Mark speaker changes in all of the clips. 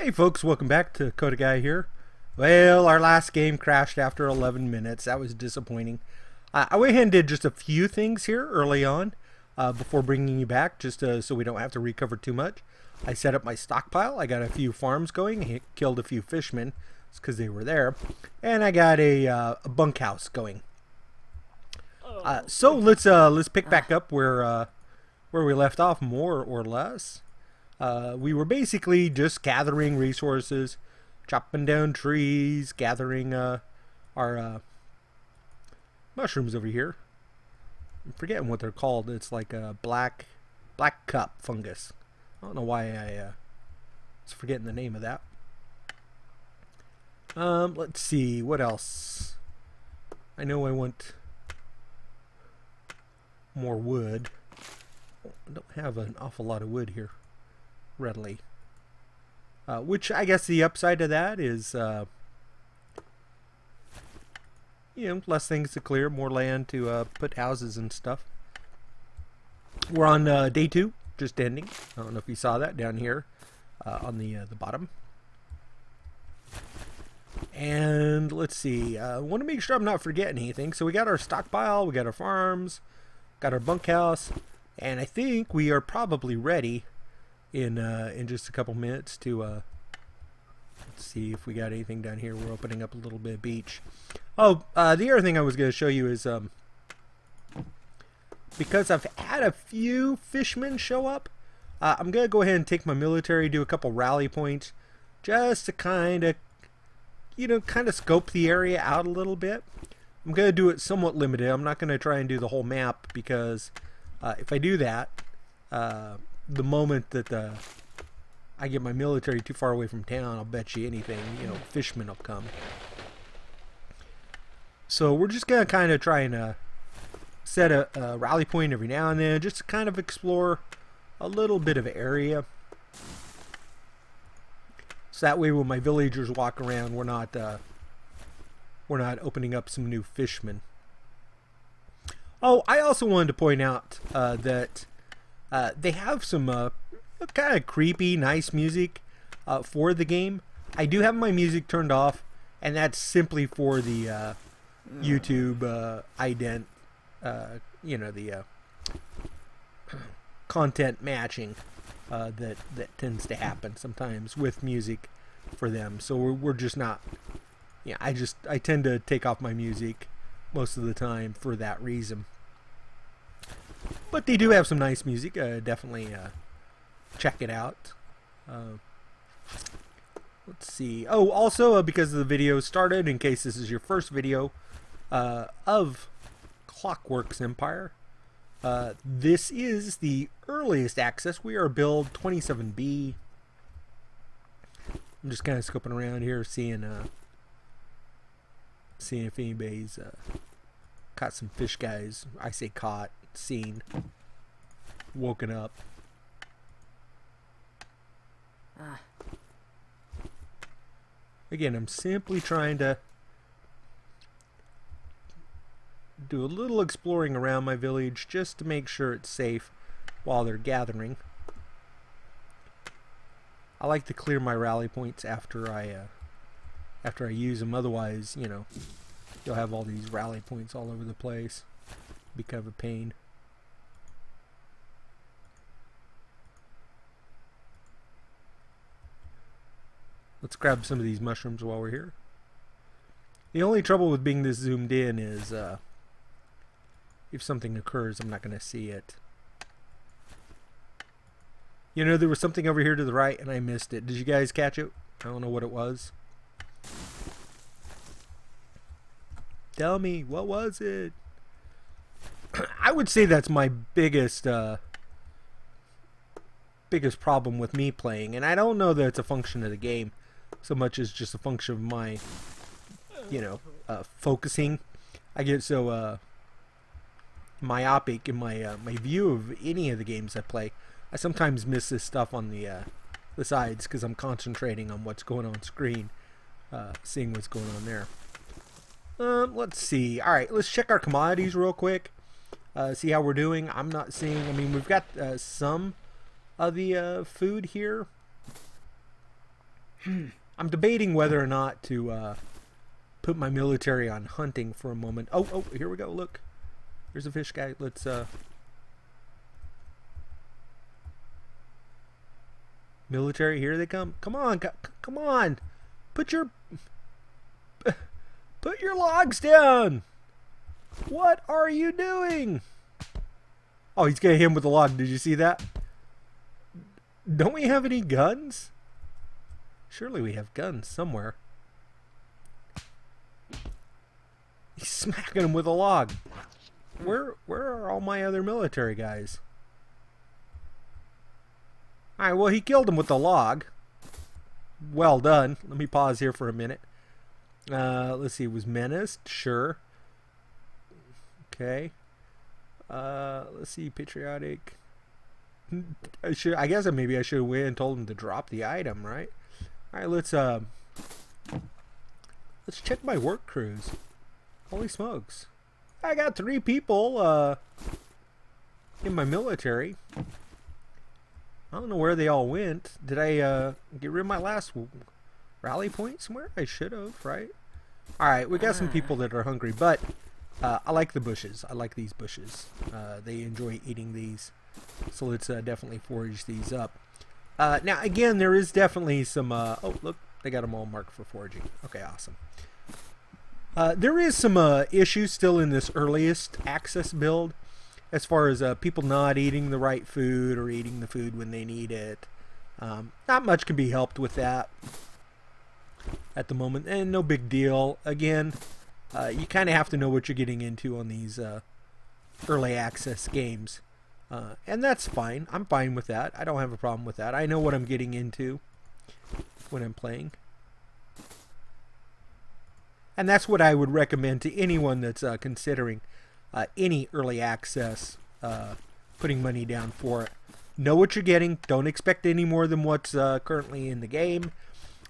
Speaker 1: Hey folks, welcome back to Coda Guy here. Well, our last game crashed after 11 minutes. That was disappointing. I went ahead and did just a few things here early on before bringing you back, just so we don't have to recover too much. I set up my stockpile. I got a few farms going, killed a few fishmen because they were there, and I got a bunkhouse going. So let's pick back up where we left off, more or less. We were basically just gathering resources, chopping down trees, gathering our mushrooms over here. I'm forgetting what they're called. It's like a black cup fungus. I don't know why I was forgetting the name of that. Let's see, what else? I know I want more wood. I don't have an awful lot of wood here readily, which I guess the upside of that is you know, less things to clear, more land to put houses and stuff. We're on day 2, just ending. I don't know if you saw that down here on the bottom. And let's see, I want to make sure I'm not forgetting anything. So we got our stockpile, we got our farms, got our bunkhouse, and I think we are probably ready in just a couple minutes to let's see if we got anything down here. We're opening up a little bit of beach. Oh, the other thing I was going to show you is because I've had a few fishermen show up, I'm going to go ahead and take my military, do a couple rally points, just to kind of, you know, kind of scope the area out a little bit. I'm going to do it somewhat limited. I'm not going to try and do the whole map, because if I do that, the moment that I get my military too far away from town, I'll bet you anything, you know, fishermen will come. So we're just going to kind of try and set a rally point every now and then, just to kind of explore a little bit of area. So that way when my villagers walk around, we're not opening up some new fishmen. Oh, I also wanted to point out that they have some kind of creepy, nice music for the game. I do have my music turned off, and that's simply for the YouTube ident, you know, the content matching that tends to happen sometimes with music for them. So we're just not. Yeah, I tend to take off my music most of the time for that reason. But they do have some nice music. Definitely check it out. Let's see. Oh, also because the video started, in case this is your first video of Clockwork Empire, this is the earliest access. We are build 27B. I'm just kind of scoping around here, seeing if anybody's caught some fish guys. I say caught, seen, woken up. Again, I'm simply trying to do a little exploring around my village just to make sure it's safe while they're gathering. I like to clear my rally points after I use them. Otherwise, you know, you'll have all these rally points all over the place. Be kind of a pain. Let's grab some of these mushrooms while we're here. The only trouble with being this zoomed in is if something occurs, I'm not going to see it. You know, there was something over here to the right and I missed it. Did you guys catch it? I don't know what it was. Tell me, what was it? I would say that's my biggest problem with me playing, and I don't know that it's a function of the game so much as just a function of my, you know, focusing. I get so myopic in my my view of any of the games I play. I sometimes miss this stuff on the sides because I'm concentrating on what's going on screen, seeing what's going on there. Let's see. All right, let's check our commodities real quick. See how we're doing. I'm not seeing. I mean, we've got some of the food here. I'm debating whether or not to put my military on hunting for a moment. Oh, here we go. Look, there's a fish guy. Let's military, here they come. Come on, come on. Put your logs down. What are you doing? Oh, he's gonna hit him with a log. Did you see that? Don't we have any guns? Surely we have guns somewhere. He's smacking him with a log. Where are all my other military guys? Alright, well, he killed him with the log. Well done. Let me pause here for a minute. Let's see, was menaced? Sure. Okay. Let's see, patriotic. I guess maybe I should have went and told him to drop the item, right? Alright, let's check my work crews. Holy smokes. I got 3 people in my military. I don't know where they all went. Did I get rid of my last rally point somewhere? I should have, right? Alright, we got some people that are hungry, but I like the bushes. I like these bushes. They enjoy eating these. So let's definitely forage these up. Now, again, there is definitely some... oh, look, they got them all marked for foraging. Okay, awesome. There is some issues still in this earliest access build, as far as people not eating the right food or eating the food when they need it. Not much can be helped with that at the moment, and no big deal. Again, you kind of have to know what you're getting into on these early access games. And that's fine. I'm fine with that. I don't have a problem with that. I know what I'm getting into when I'm playing. And that's what I would recommend to anyone that's considering any early access, putting money down for it. Know what you're getting. Don't expect any more than what's currently in the game,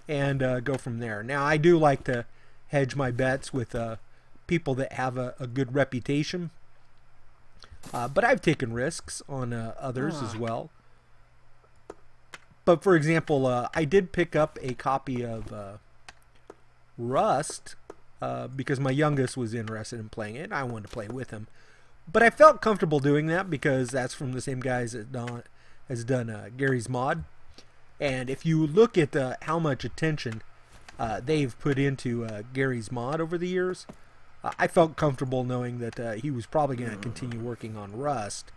Speaker 1: and go from there. Now, I do like to hedge my bets with people that have a good reputation, but I've taken risks on others as well. But for example, I did pick up a copy of Rust because my youngest was interested in playing it. I wanted to play with him, but I felt comfortable doing that because that's from the same guys that has done Gary's Mod. And if you look at how much attention they've put into Gary's Mod over the years, I felt comfortable knowing that he was probably going to continue working on Rust,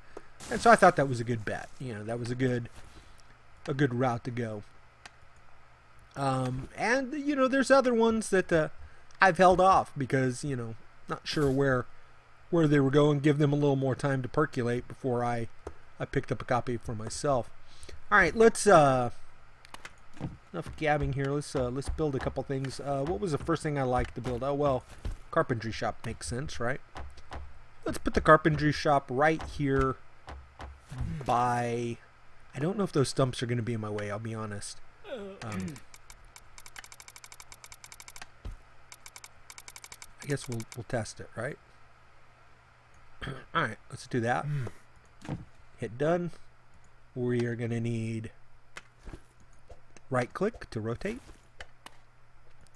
Speaker 1: and so I thought that was a good bet. You know, that was a good route to go. And you know, there's other ones that I've held off because, you know, not sure where they were going. Give them a little more time to percolate before I picked up a copy for myself. All right, let's enough gabbing here. Let's build a couple things. What was the first thing I liked to build? Oh well, carpentry shop makes sense, right? Let's put the carpentry shop right here by... I don't know if those stumps are going to be in my way, I'll be honest. I guess we'll test it, right? Alright, let's do that. Hit done. We are going to need right click to rotate.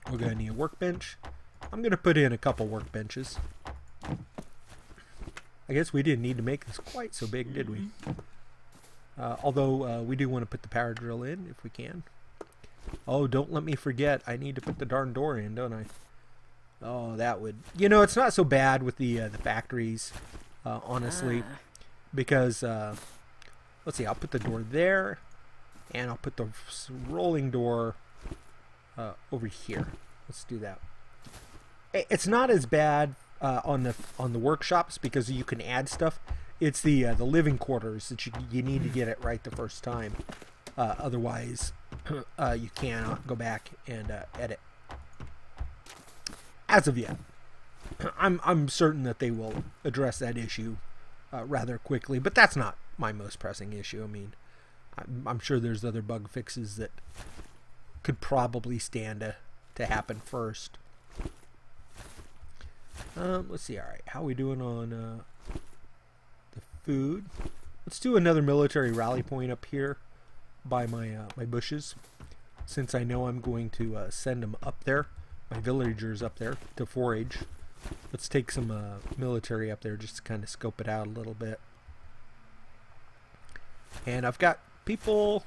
Speaker 1: We're going to need a workbench. I'm going to put in a couple workbenches. I guess we didn't need to make this quite so big, did we? Although we do want to put the power drill in if we can. Oh, don't let me forget. I need to put the darn door in, don't I? Oh, that would... You know, it's not so bad with the factories, honestly. Because, let's see, I'll put the door there. And I'll put the rolling door over here. Let's do that. It's not as bad on the workshops because you can add stuff. It's the living quarters that you need to get it right the first time. Otherwise, you cannot go back and edit. As of yet, I'm certain that they will address that issue rather quickly. But that's not my most pressing issue. I mean, I'm sure there's other bug fixes that could probably stand to happen first. Let's see. All right, how are we doing on the food? Let's do another military rally point up here by my my bushes. since I know I'm going to send them up there, my villagers up there, to forage. Let's take some military up there just to kind of scope it out a little bit. And I've got people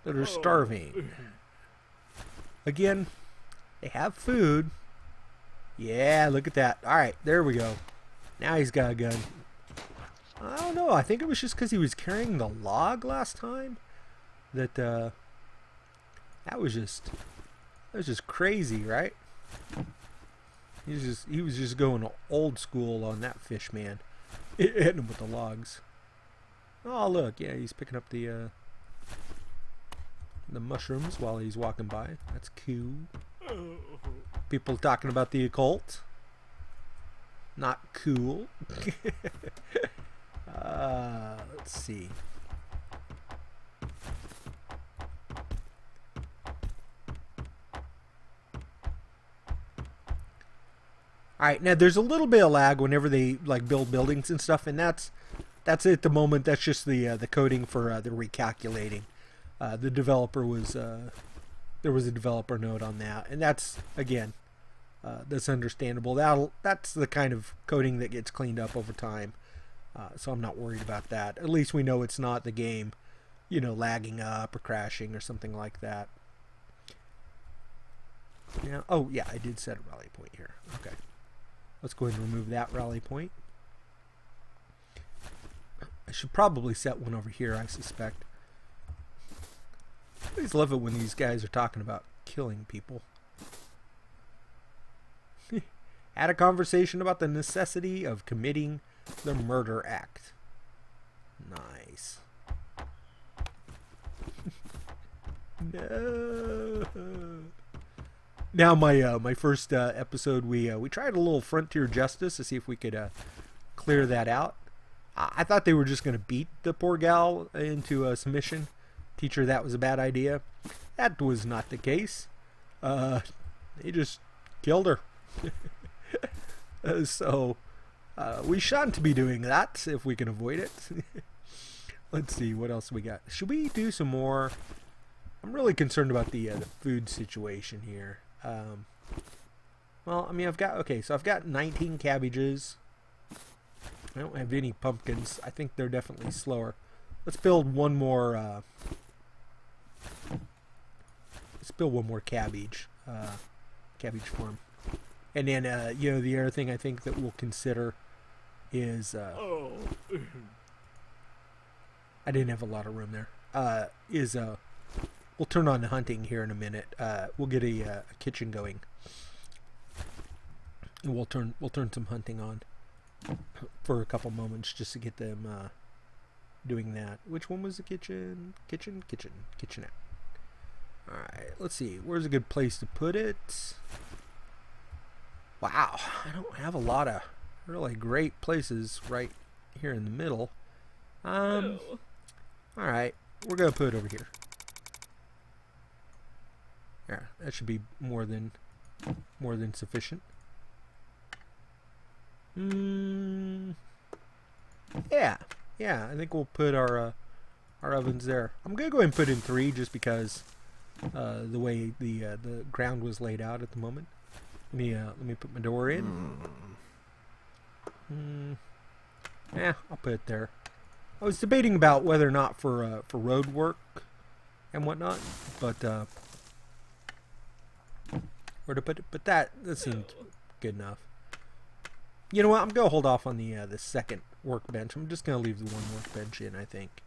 Speaker 1: that are starving. Again, they have food. Yeah, look at that. Alright, there we go. Now he's got a gun. I don't know. I think it was just because he was carrying the log last time. That was just crazy, right? He was just going old school on that fish, man. Hitting him with the logs. Oh, look. Yeah, he's picking up the mushrooms while he's walking by. That's cool. People talking about the occult. Not cool. Let's see. Alright, now there's a little bit of lag whenever they like build buildings and stuff, and that's it at the moment. That's just the coding for the recalculating. The developer was there was a developer note on that, and that's again that's understandable. That's the kind of coding that gets cleaned up over time, so I'm not worried about that. At least we know it's not the game, you know, lagging up or crashing or something like that. Yeah. Oh yeah, I did set a rally point here. Okay. Let's go ahead and remove that rally point. I should probably set one over here, I suspect. I always love it when these guys are talking about killing people. Had a conversation about the necessity of committing the murder act. Nice. No. Now my first episode, we tried a little frontier justice to see if we could clear that out. I thought they were just going to beat the poor gal into submission, teach her that was a bad idea. That was not the case. They just killed her. So we shan't be doing that if we can avoid it. Let's see what else we got. Should we do some more? I'm really concerned about the food situation here. Well, I mean, I've got 19 cabbages. I don't have any pumpkins. I think they're definitely slower. Let's build one more. Let's build one more cabbage farm. And then, you know, the other thing I think that we'll consider is I didn't have a lot of room there. We'll turn on the hunting here in a minute. We'll get a kitchen going, and we'll turn some hunting on for a couple moments just to get them doing that. Which one was the kitchen? Kitchenette. All right. Let's see. Where's a good place to put it? Wow, I don't have a lot of really great places right here in the middle. All right, we're gonna put it over here. Yeah, that should be more than sufficient. Yeah, I think we'll put our ovens there. I'm gonna go ahead and put in 3 just because the way the ground was laid out at the moment. Let me put my door in. Yeah, I'll put it there. I was debating about whether or not for road work and whatnot, but where to put it. But that seemed good enough. You know what? I'm gonna hold off on the second workbench. I'm just gonna leave the one workbench in. I think.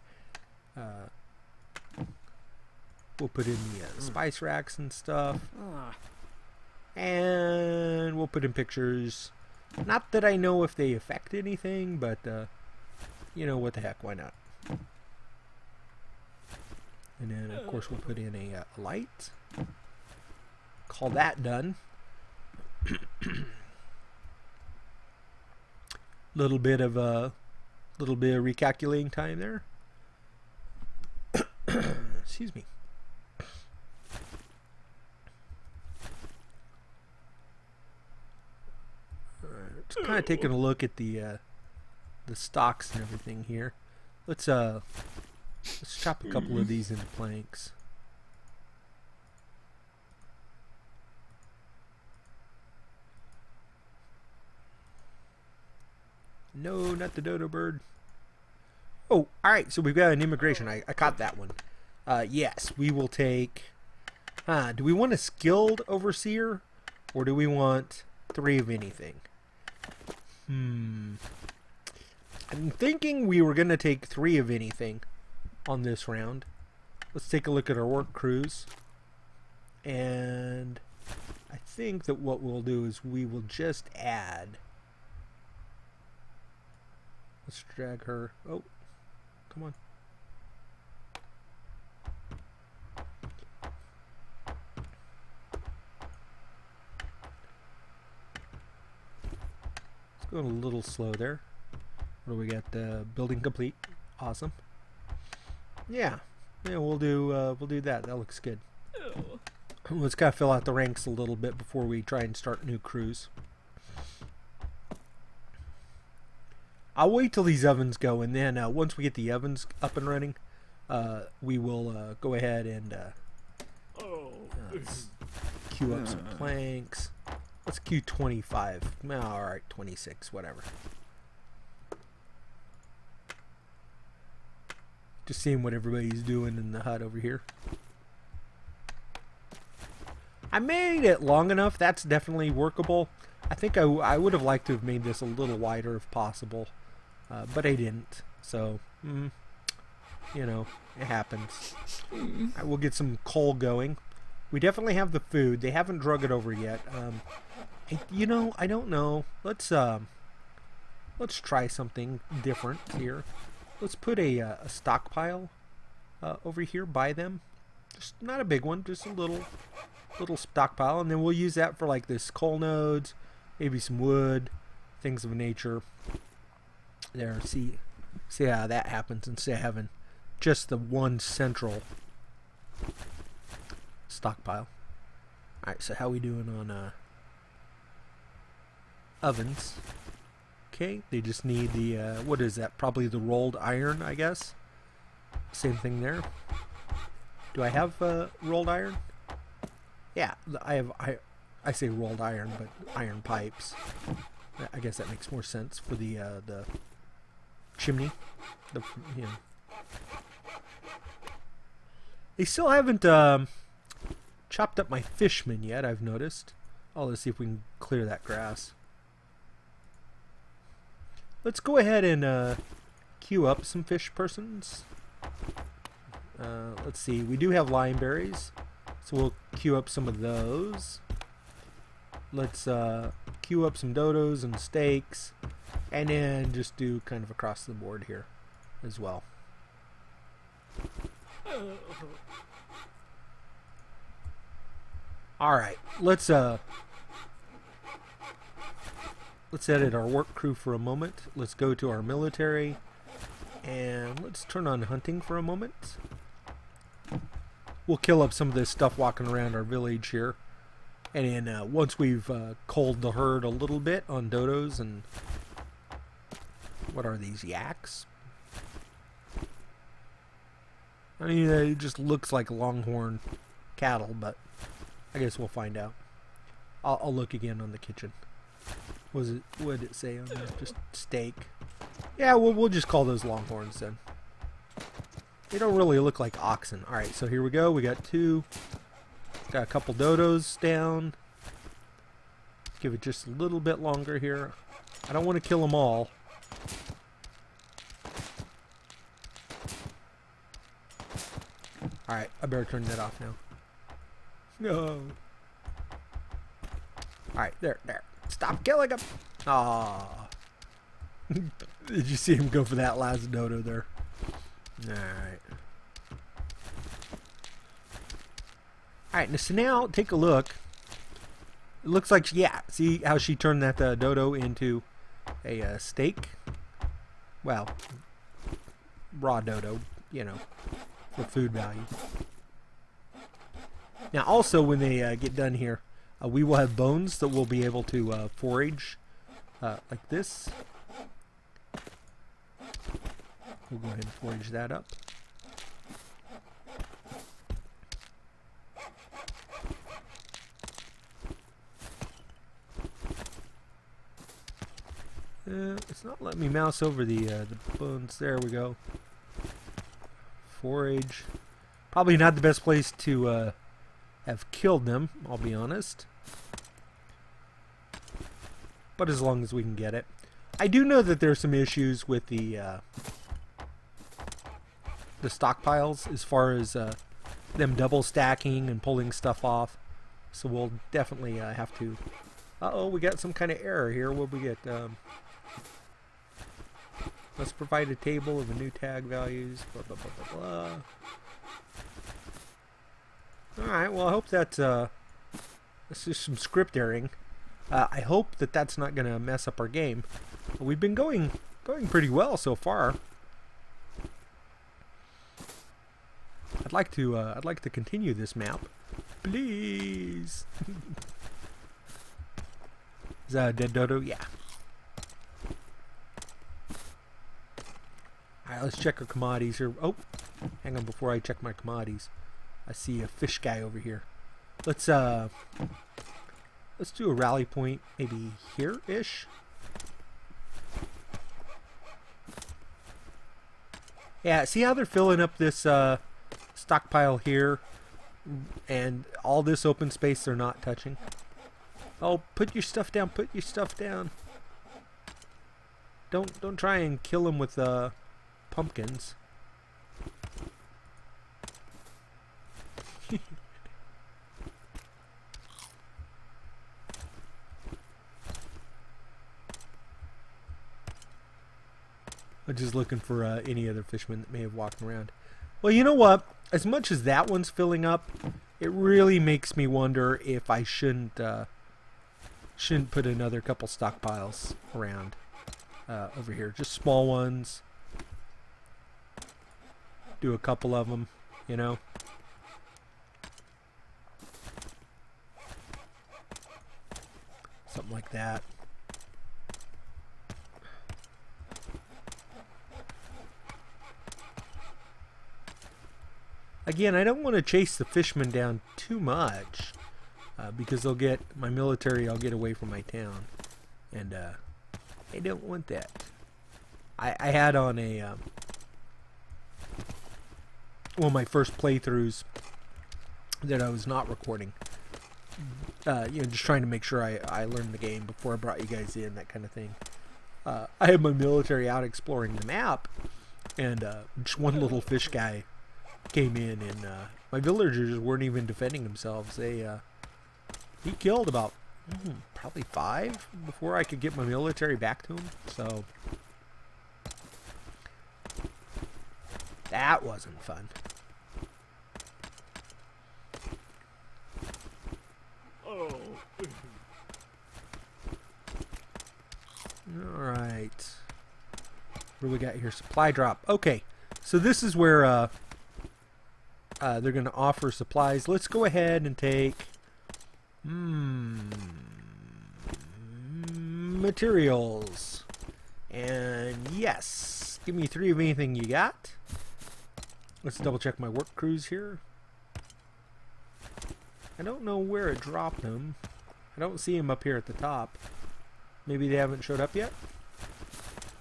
Speaker 1: We'll put in the spice racks and stuff. And we'll put in pictures. Not that I know if they affect anything, but you know, what the heck, why not? And then of course we'll put in a light. Call that done. little bit of recalculating time there. Excuse me. Just kind of taking a look at the stocks and everything here. Let's chop a couple of these into planks. No, not the dodo bird. Oh, alright, so we've got an immigration. I caught that one. Yes, we will take... do we want a skilled overseer? Or do we want 3 of anything? I'm thinking we were going to take 3 of anything on this round. Let's take a look at our work crews. And I think that what we'll do is we will just add... Let's drag her... Oh, come on. Going a little slow there. What do we got? Building complete. Awesome. Yeah, we'll do that. That looks good.
Speaker 2: Ew.
Speaker 1: Let's kind of fill out the ranks a little bit before we try and start new crews. I'll wait till these ovens go, and then once we get the ovens up and running, we will go ahead and queue up some planks. Let's queue 25. Alright, 26, whatever. Just seeing what everybody's doing in the hut over here. I made it long enough. That's definitely workable. I think I would have liked to have made this a little wider if possible. But I didn't. So, you know, it happens. Right, we'll get some coal going. We definitely have the food. They haven't drug it over yet. You know, I don't know. Let's try something different here. Let's put a stockpile over here by them. Just not a big one, just a little stockpile, and then we'll use that for like this coal nodes, maybe some wood, things of nature. There, see how that happens instead of having just the one central stockpile. Alright, so how we doing on ovens? Okay, they just need the what is that? Probably the rolled iron, I guess. Same thing there. Do I have rolled iron? Yeah, I have. I say rolled iron, but iron pipes. I guess that makes more sense for the chimney. You know. They still haven't chopped up my fishmen yet, I've noticed. Oh, let's see if we can clear that grass. Let's go ahead and queue up some fish persons. Let's see, we do have limeberries, so we'll queue up some of those. Let's queue up some dodos and steaks, and then just do kind of across the board here as well. Alright, let's edit our work crew for a moment. Let's go to our military, and let's turn on hunting for a moment. We'll kill up some of this stuff walking around our village here. And then once we've culled the herd a little bit on dodos and... What are these, yaks? I mean, it just looks like longhorn cattle, but I guess we'll find out. I'll look again on the kitchen. What did it say on there? Just steak. Yeah, we'll just call those longhorns then. They don't really look like oxen. Alright, so here we go. We got 2. Got a couple dodos down. Give it just a little bit longer here. I don't want to kill them all. Alright, I better turn that off now. No. Alright, there. Stop killing him! Aww. Did you see him go for that last dodo there? Alright. Alright, so now take a look. It looks like, yeah, see how she turned that dodo into a steak? Well, raw dodo, you know, for food value. Now also when they get done here, we will have bones that we'll be able to forage like this. We'll go ahead and forage that up. It's not letting me mouse over the bones. There we go. Forage. Probably not the best place to have killed them, I'll be honest. But as long as we can get it. I do know that there's some issues with the stockpiles as far as them double stacking and pulling stuff off. So we'll definitely have to... Uh-oh, we got some kind of error here. What we get? Let's provide a table of the new tag values. Blah, blah, blah, blah, blah. Alright, well I hope that's just some script erroring. I hope that that's not going to mess up our game. But we've been going pretty well so far. I'd like to continue this map. Please. Is that a dead dodo? Yeah. Alright, let's check our commodities here. Oh, hang on before I check my commodities. I see a fish guy over here. Let's do a rally point maybe here-ish. Yeah, see how they're filling up this stockpile here and all this open space they're not touching? Oh, put your stuff down, put your stuff down. Don't try and kill them with pumpkins. I'm just looking for any other fishermen that may have walked around. Well, you know what? As much as that one's filling up, it really makes me wonder if I shouldn't put another couple stockpiles around over here. Just small ones. Do a couple of them, you know. Something like that. Again, I don't want to chase the fishermen down too much because they'll get my military. I'll get away from my town, and I don't want that. I had on a one of my first playthroughs that I was not recording. You know, just trying to make sure I learned the game before I brought you guys in, that kind of thing. I had my military out exploring the map, and just one little fish guy came in, and my villagers weren't even defending themselves. He killed about probably 5 before I could get my military back to him. So that wasn't fun. Alright. What do we got here? Supply drop. Okay. So this is where they're going to offer supplies. Let's go ahead and take materials. And yes, give me 3 of anything you got. Let's double check my work crews here. I don't know where it dropped them. I don't see them up here at the top. Maybe they haven't showed up yet.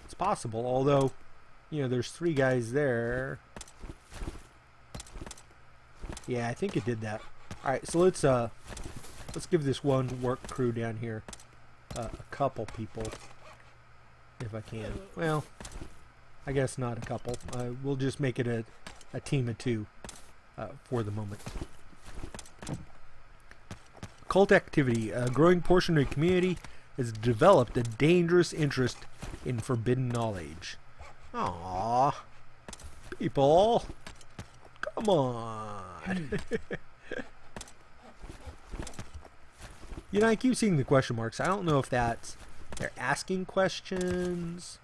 Speaker 1: It's possible, although, you know, there's 3 guys there. Yeah, I think it did that. Alright, so let's give this one work crew down here a couple people, if I can. Well, I guess not a couple. We'll just make it a team of 2 for the moment. Cult activity. A growing portion of the community has developed a dangerous interest in forbidden knowledge. Aww. People. Come on. You know, I keep seeing the question marks. I don't know if that's they're asking questions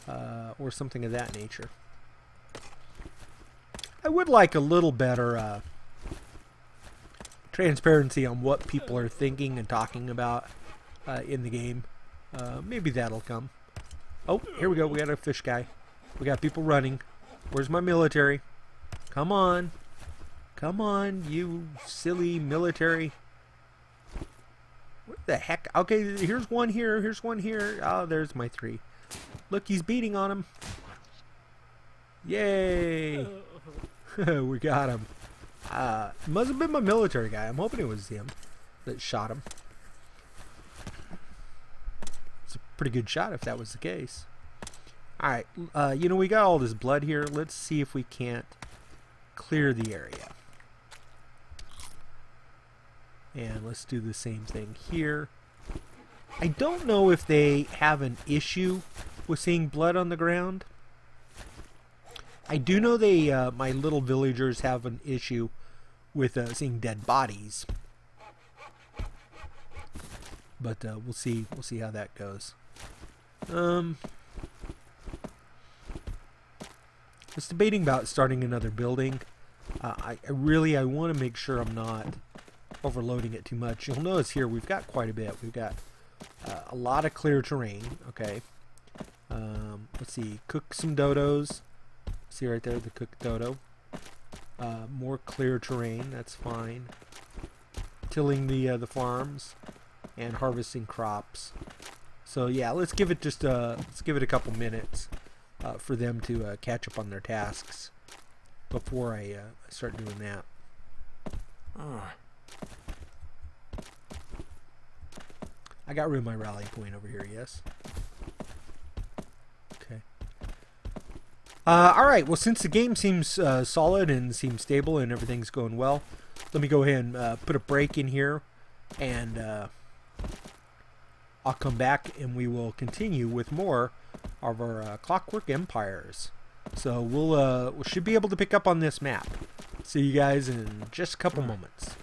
Speaker 1: or something of that nature. I would like a little better transparency on what people are thinking and talking about in the game. Maybe that'll come. Oh, here we go. We got a fish guy. We got people running. Where's my military? Come on. Come on, you silly military. The heck? Okay, here's one here. Here's one here. Oh, there's my 3. Look, he's beating on him. Yay! We got him. Must have been my military guy. I'm hoping it was him that shot him. It's a pretty good shot if that was the case. Alright, you know, we got all this blood here. Let's see if we can't clear the area. And let's do the same thing here. I don't know if they have an issue with seeing blood on the ground. I do know they, my little villagers have an issue with seeing dead bodies. But we'll see how that goes. I was debating about starting another building. I want to make sure I'm not overloading it too much. You'll notice here we've got quite a bit. We've got a lot of clear terrain. Okay. Let's see. Cook some dodos. See right there, the cooked dodo. More clear terrain. That's fine. Tilling the farms and harvesting crops. So yeah, let's give it a couple minutes for them to catch up on their tasks before I start doing that. I got rid of my rally point over here, yes. Okay. Alright, well, since the game seems solid and seems stable and everything's going well, let me go ahead and put a break in here, and I'll come back and we will continue with more of our Clockwork Empires. So we should be able to pick up on this map. See you guys in just a couple moments.